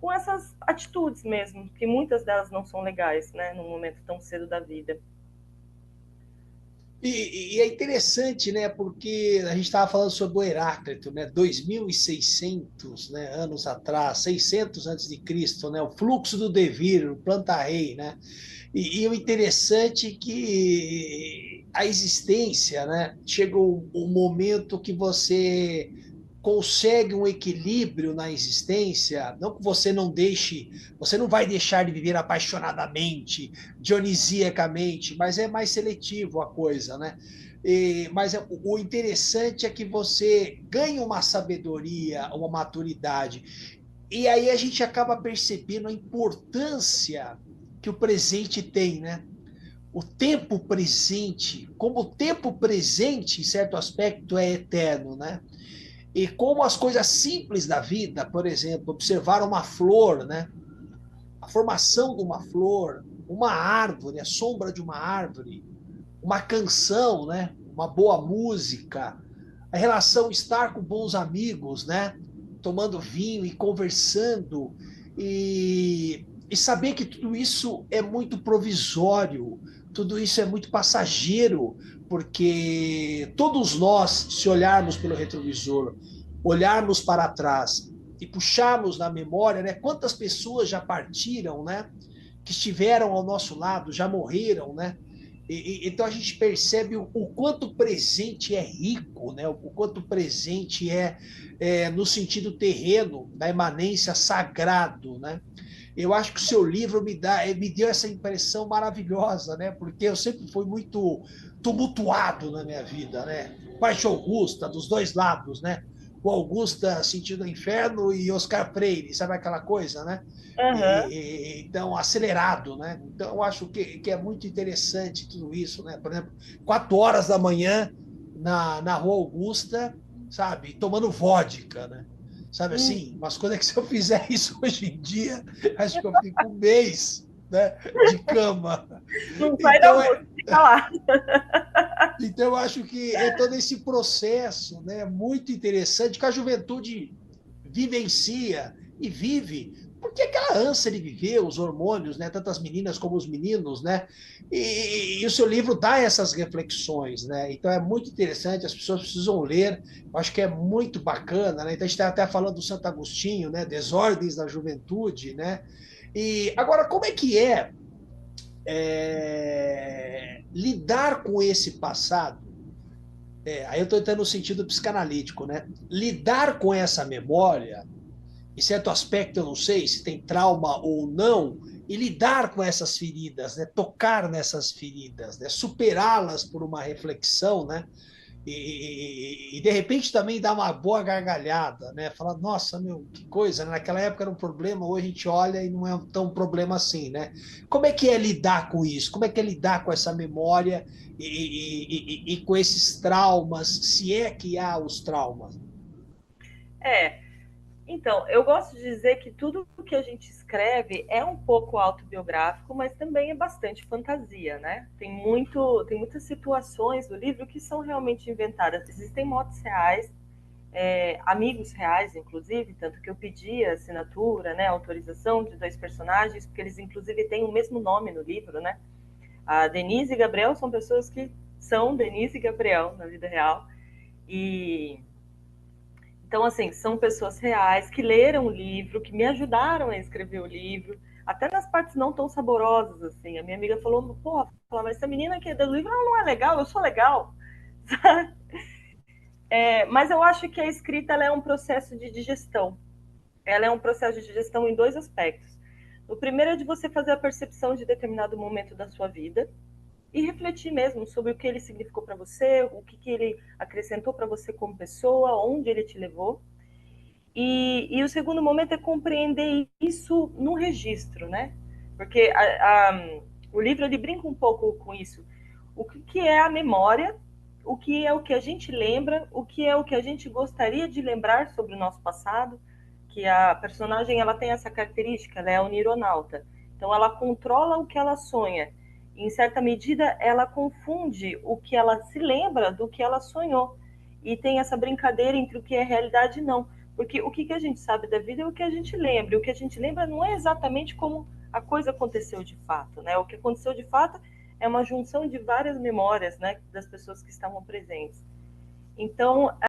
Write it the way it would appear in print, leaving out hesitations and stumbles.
com essas atitudes mesmo, que muitas delas não são legais, né, num momento tão cedo da vida. E é interessante, né? Porque a gente estava falando sobre o Heráclito, né? 2.600, né, anos atrás, 600 antes de Cristo, né? O fluxo do devir, o planta-rei, né? E o interessante é que a existência, né? Chega o momento que você consegue um equilíbrio na existência, não que você não deixe, você não vai deixar de viver apaixonadamente, dionisiacamente, mas é mais seletivo a coisa, né? Mas o interessante é que você ganha uma sabedoria, uma maturidade, e aí a gente acaba percebendo a importância que o presente tem, né? O tempo presente, como o tempo presente, em certo aspecto, é eterno, né? E como as coisas simples da vida, por exemplo, observar uma flor, né? A formação de uma flor, uma árvore, a sombra de uma árvore, uma canção, né? Uma boa música, a relação estar com bons amigos, né? Tomando vinho e conversando e saber que tudo isso é muito provisório, tudo isso é muito passageiro, porque todos nós, se olharmos pelo retrovisor, olharmos para trás e puxarmos na memória, né? Quantas pessoas já partiram, né? Que estiveram ao nosso lado, já morreram, né? Então a gente percebe o quanto o presente é rico, né? O quanto o presente é no sentido terreno, da imanência sagrado, né? Eu acho que o seu livro me deu essa impressão maravilhosa, né? Porque eu sempre fui muito tumultuado na minha vida, né? Baixo Augusta, dos dois lados, né? O Augusta sentindo o inferno e Oscar Freire, sabe aquela coisa, né? Aham. Então, acelerado, né? Então, eu acho que é muito interessante tudo isso, né? Por exemplo, 4 horas da manhã na Rua Augusta, sabe? Tomando vodka, né? Sabe assim? Umas coisas que se eu fizer isso hoje em dia, acho que eu fico um mês, né, de cama. Não sai da Então, Augusta, fica lá. então eu acho que é todo esse processo, né, muito interessante que a juventude vivencia e vive, porque aquela ânsia de viver, os hormônios, né, tanto as meninas como os meninos, né, e o seu livro dá essas reflexões, né, então é muito interessante, as pessoas precisam ler, eu acho que é muito bacana, né, então a gente está até falando do Santo Agostinho, né, Desordens da Juventude, né, e agora como lidar com esse passado. Aí eu estou entrando no sentido psicanalítico, né? Lidar com essa memória, em certo aspecto, eu não sei se tem trauma ou não, e lidar com essas feridas, né? Tocar nessas feridas, né? Superá-las por uma reflexão, né? E de repente também dar uma boa gargalhada, né? Falar, nossa, meu, que coisa, né? Naquela época era um problema, hoje a gente olha e não é tão problema assim, né? Como é que é lidar com isso? Como é que é lidar com essa memória e com esses traumas, se é que há os traumas? É, então, eu gosto de dizer que tudo que a gente escreve é um pouco autobiográfico, mas também é bastante fantasia, né? Tem muitas situações do livro que são realmente inventadas. Existem motos reais, amigos reais, inclusive, tanto que eu pedi a assinatura, né, a autorização de dois personagens, porque eles, inclusive, têm o mesmo nome no livro, né? A Denise e Gabriel são pessoas que são Denise e Gabriel na vida real. E então, assim, são pessoas reais que leram o livro, que me ajudaram a escrever o livro, até nas partes não tão saborosas, assim. A minha amiga falou, porra, mas essa menina que é do livro, ela não é legal, eu sou legal. Mas eu acho que a escrita ela é um processo de digestão. Ela é um processo de digestão em dois aspectos. O primeiro é de você fazer a percepção de determinado momento da sua vida e refletir mesmo sobre o que ele significou para você, o que ele acrescentou para você como pessoa, onde ele te levou. E o segundo momento é compreender isso no registro, né? Porque o livro ele brinca um pouco com isso. O que é a memória, o que é o que a gente lembra, o que é o que a gente gostaria de lembrar sobre o nosso passado, que a personagem ela tem essa característica, ela é onironauta. Então ela controla o que ela sonha. Em certa medida, ela confunde o que ela se lembra do que ela sonhou. E tem essa brincadeira entre o que é realidade e não. Porque o que a gente sabe da vida é o que a gente lembra. E o que a gente lembra não é exatamente como a coisa aconteceu de fato, né? O que aconteceu de fato é uma junção de várias memórias, né, das pessoas que estavam presentes. Então,